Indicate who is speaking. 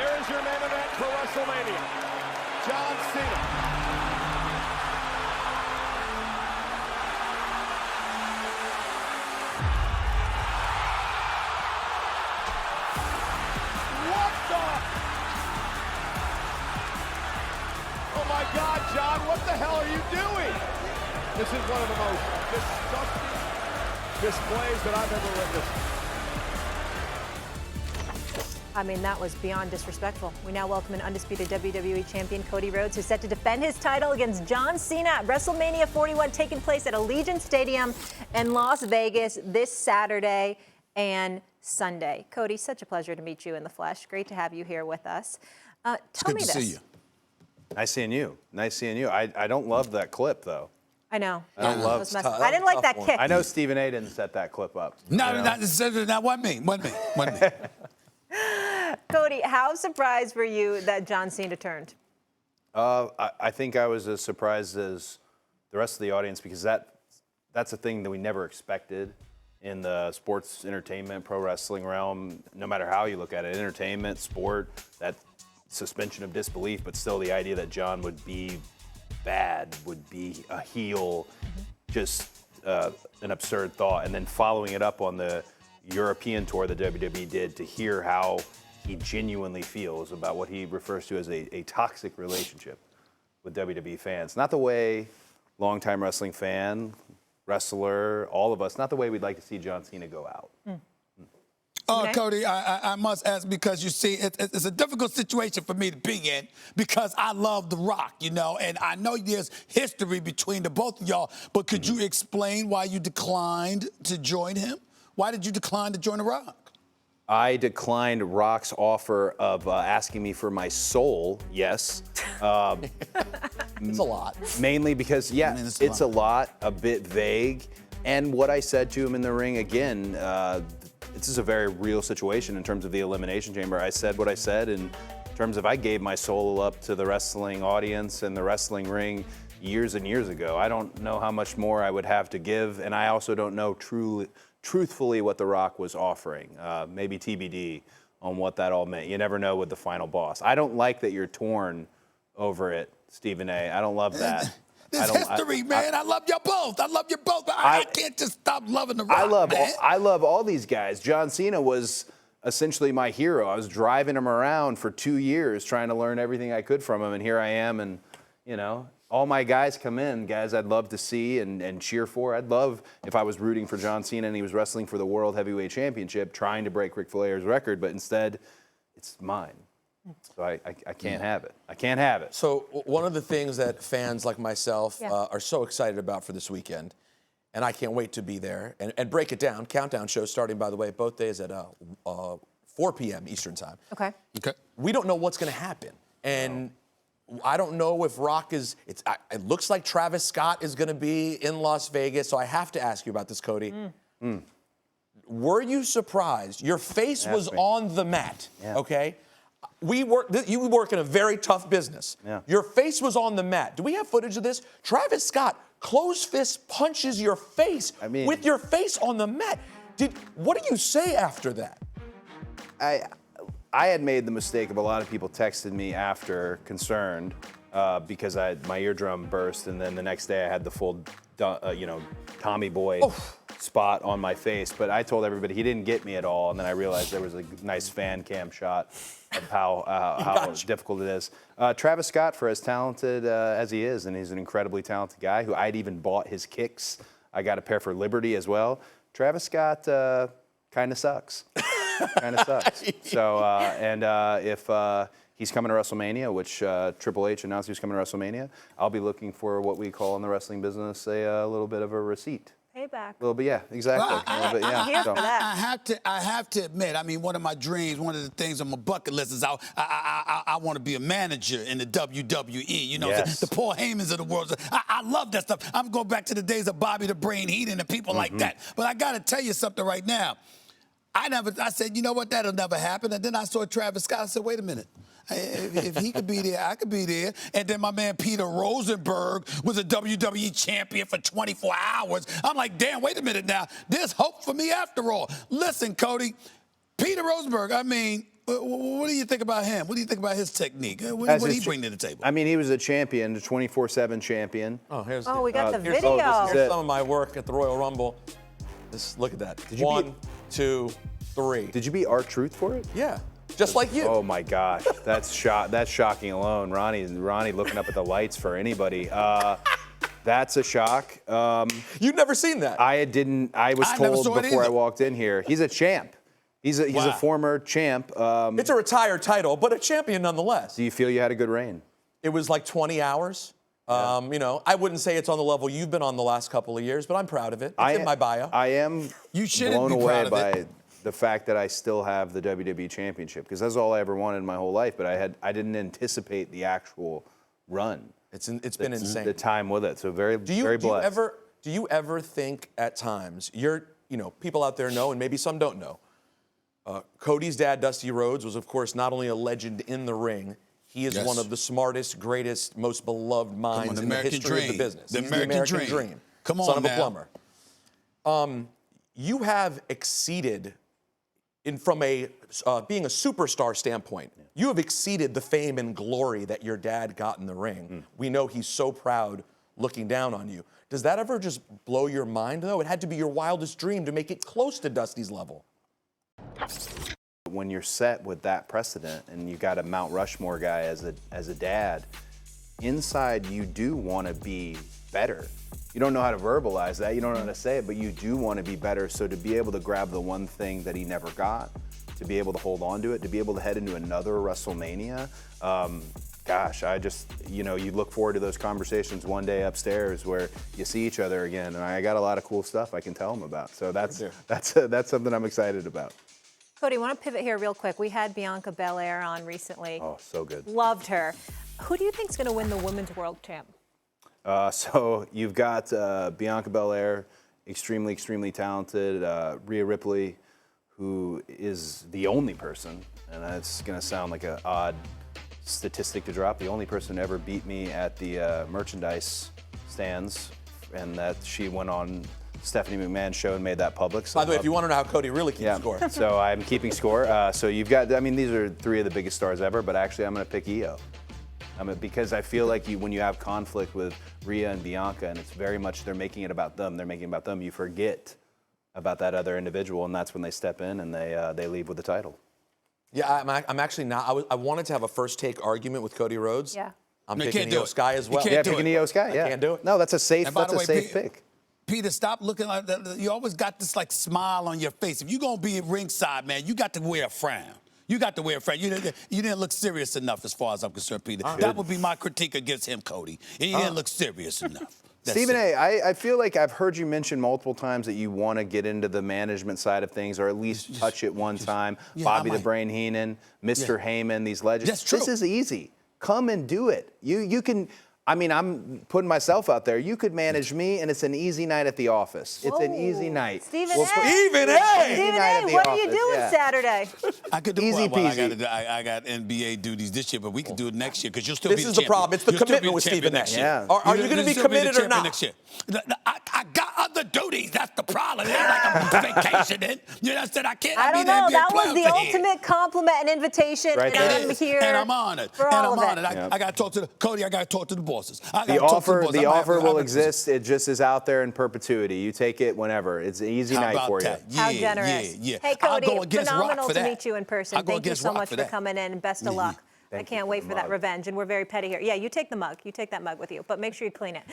Speaker 1: There is your main event for WrestleMania. John Cena. What the? Oh my God, John, what the hell are you doing? This is one of the most disgusting displays that I've ever witnessed.
Speaker 2: I mean, that was beyond disrespectful. We now welcome an undisputed WWE champion, Cody Rhodes, who's set to defend his title against John Cena at WrestleMania 41, taking place at Allegiant Stadium in Las Vegas this Saturday and Sunday. Cody, such a pleasure to meet you in the flesh. Great to have you here with us. Tell me this.
Speaker 3: Good to see you.
Speaker 4: Nice seeing you. Nice seeing you. I don't love that clip, though.
Speaker 2: I know.
Speaker 4: I don't love.
Speaker 2: I didn't like that kick.
Speaker 4: I know Stephen A. didn't set that clip up.
Speaker 3: No, that wasn't me. Wasn't me.
Speaker 2: Cody, how surprised were you that John Cena turned?
Speaker 4: I think I was as surprised as the rest of the audience because that's a thing that we never expected in the sports entertainment, pro wrestling realm, no matter how you look at it, entertainment, sport, that suspension of disbelief, but still the idea that John would be bad, would be a heel, just an absurd thought. And then following it up on the European tour that WWE did to hear how he genuinely feels about what he refers to as a toxic relationship with WWE fans. Not the way longtime wrestling fan, wrestler, all of us, not the way we'd like to see John Cena go out.
Speaker 2: Okay.
Speaker 3: Cody, I must ask because, you see, it's a difficult situation for me to be in because I love The Rock, you know, and I know there's history between the both of y'all, but could you explain why you declined to join him? Why did you decline to join The Rock?
Speaker 4: I declined Rock's offer of asking me for my soul, yes.
Speaker 5: It's a lot.
Speaker 4: Mainly because, it's a lot, a bit vague. And what I said to him in the ring, again, this is a very real situation in terms of the Elimination Chamber. I said what I said in terms of I gave my soul up to the wrestling audience and the wrestling ring years and years ago. I don't know how much more I would have to give, and I also don't know truthfully what The Rock was offering. Maybe TBD on what that all meant. You never know with the final boss. I don't like that you're torn over it, Stephen A. I don't love that.
Speaker 3: This history, man. I love you both. I love you both. But I can't just stop loving The Rock,
Speaker 4: I love all these guys. John Cena was essentially my hero. I was driving him around for 2 years trying to learn everything I could from him, and here I am, and, you know, all my guys come in, guys I'd love to see and cheer for. I'd love if I was rooting for John Cena and he was wrestling for the World Heavyweight Championship, trying to break Ric Flair's record, but instead, it's mine. So I can't have it. I can't have it.
Speaker 5: So one of the things that fans like myself are so excited about for this weekend, and I can't wait to be there, and break it down, countdown shows starting, by the way, both days at 4 p.m. Eastern time.
Speaker 2: Okay.
Speaker 5: We don't know what's going to happen. And I don't know if Rock is, it looks like Travis Scott is going to be in Las Vegas, so I have to ask you about this, Cody. Were you surprised? Your face was on the mat, okay? You work in a very tough business. Your face was on the mat. Do we have footage of this? Travis Scott, closed fist, punches your face with your face on the mat. What do you say after that?
Speaker 4: I had made the mistake of a lot of people texted me after concerned because my eardrum burst, and then the next day I had the full, Tommy Boy spot on my face. But I told everybody he didn't get me at all, and then I realized there was a nice fan cam shot of how difficult it is. Travis Scott, for as talented as he is, and he's an incredibly talented guy who I'd even bought his kicks. I got a pair for Liberty as well. Travis Scott kind of sucks. Kind of sucks. So, if he's coming to WrestleMania, which Triple H announced he was coming to WrestleMania, I'll be looking for what we call in the wrestling business a little bit of a receipt.
Speaker 2: Payback.
Speaker 4: A little bit, yeah, exactly.
Speaker 3: Well,
Speaker 2: I'm here for that.
Speaker 3: I have to admit, I mean, one of my dreams, one of the things on my bucket list is I want to be a manager in the WWE. You know, the Paul Heymans of the world. I love that stuff. I'm going back to the days of Bobby the Brain Heenan and people like that. But I got to tell you something right now. I said, you know what, that'll never happen. And then I saw Travis Scott. I said, wait a minute. If he could be there, I could be there. And then my man Peter Rosenberg was a WWE champion for 24 hours. I'm like, damn, wait a minute now. There's hope for me after all. Listen, Cody, Peter Rosenberg, I mean, what do you think about him? What do you think about his technique? What do he bring to the table?
Speaker 4: I mean, he was a champion, a 24/7 champion.
Speaker 2: Oh, we got the
Speaker 5: here's
Speaker 2: video.
Speaker 5: Here's some of my work at the Royal Rumble. Look at that. One, 2, 3.
Speaker 4: Did you beat R-Truth for it?
Speaker 5: Yeah, just like you.
Speaker 4: Oh my gosh, that's shocking alone. Ronnie looking up at the lights for anybody. That's a shock.
Speaker 5: You've never seen that?
Speaker 4: I didn't. I was told before I walked in here. He's a champ. He's a former champ.
Speaker 5: It's a retired title, but a champion nonetheless.
Speaker 4: Do you feel you had a good reign?
Speaker 5: It was like 20 hours.
Speaker 4: Yeah.
Speaker 5: You know, I wouldn't say it's on the level you've been on the last couple of years, but I'm proud of it. It's in my bio.
Speaker 4: I am blown
Speaker 3: be
Speaker 4: away
Speaker 3: proud of
Speaker 4: by
Speaker 3: it.
Speaker 4: the fact that I still have the WWE Championship, because that's all I ever wanted in my whole life. But I didn't anticipate the actual run.
Speaker 5: It's been insane.
Speaker 4: The time with it. So very blessed.
Speaker 5: Do you ever think at times, people out there know, and maybe some don't know, Cody's dad, Dusty Rhodes, was, of course, not only a legend in the ring, he is one of the smartest, greatest, most beloved minds in the history of the business.
Speaker 3: The
Speaker 5: He's
Speaker 3: American dream. Come on,
Speaker 5: son of
Speaker 3: now.
Speaker 5: a plumber. You have exceeded, from being a superstar standpoint, you have exceeded the fame and glory that your dad got in the ring. We know he's so proud looking down on you. Does that ever just blow your mind, though? It had to be your wildest dream to make it close to Dusty's level.
Speaker 4: When you're set with that precedent and you got a Mount Rushmore guy as a dad, inside you do want to be better. You don't know how to verbalize that, you don't know how to say it, but you do want to be better. So to be able to grab the one thing that he never got, to be able to hold on to it, to be able to head into another WrestleMania, gosh, you look forward to those conversations one day upstairs where you see each other again, and I got a lot of cool stuff I can tell him about. So that's something I'm excited about.
Speaker 2: Cody, I want to pivot here real quick. We had Bianca Belair on recently.
Speaker 4: Oh, so good.
Speaker 2: Loved her. Who do you think is going to win the Women's World Champ?
Speaker 4: So you've got Bianca Belair, extremely, extremely talented. Rhea Ripley, who is the only person, and that's going to sound like an odd statistic to drop, the only person who ever beat me at the merchandise stands, and that she went on Stephanie McMahon's show and made that public. So
Speaker 5: by the way, if you want to know how Cody really keeps score.
Speaker 4: So I'm keeping score. So you've got, these are 3 of the biggest stars ever, but actually I'm going to pick Io. Because I feel like when you have conflict with Rhea and Bianca, and it's very much they're making it about them, you forget about that other individual, and that's when they step in and they leave with the title.
Speaker 5: Yeah, I'm actually not. I wanted to have a first take argument with Cody Rhodes.
Speaker 2: Yeah.
Speaker 5: I'm picking Io Sky as well.
Speaker 4: Yeah, picking Io Sky. Yeah,
Speaker 5: I can't do it.
Speaker 4: No, that's a safe pick.
Speaker 3: Peter, stop looking like that. You always got this smile on your face. If you're gonna be at ringside, man, you got to wear a frown. You got to wear a frown. You didn't look serious enough, as far as I'm concerned, Peter. That would be my critique against him, Cody. He didn't look serious enough.
Speaker 4: Stephen A., I feel like I've heard you mention multiple times that you want to get into the management side of things, or at least touch it one time. Bobby the Brain Heenan, Mr. Heyman, these legends.
Speaker 3: That's true.
Speaker 4: This is easy. Come and do it. You can. I'm putting myself out there. You could manage me, and it's an easy night at the office. It's an easy night.
Speaker 2: Stephen A.
Speaker 5: Stephen A.
Speaker 2: What are you doing Saturday?
Speaker 3: I could do
Speaker 4: easy
Speaker 3: peasy. I got NBA duties this year, but we can do it next year because you'll still be the champion.
Speaker 5: This is the problem. It's the commitment with Stephen A.
Speaker 4: Yeah.
Speaker 5: Are you going to be committed or not?
Speaker 3: Next year. I got other duties. That's the problem. It ain't like I'm vacationing. You know, I can't.
Speaker 2: I don't know. That was the ultimate compliment and invitation,
Speaker 4: Right
Speaker 2: and I'm here.
Speaker 3: And I'm honored.
Speaker 2: For all of it.
Speaker 3: I got to talk to Cody. I got to talk to the bosses.
Speaker 4: The offer will exist. It just is out there in perpetuity. You take it whenever. It's an easy night for you.
Speaker 2: How generous.
Speaker 3: Yeah.
Speaker 2: Hey, Cody, phenomenal to
Speaker 3: that.
Speaker 2: meet you in person. Thank you so much for coming in, and best of luck. I can't wait for that revenge, and we're very petty here. Yeah, you take the mug. You take that mug with you, but make sure you clean it.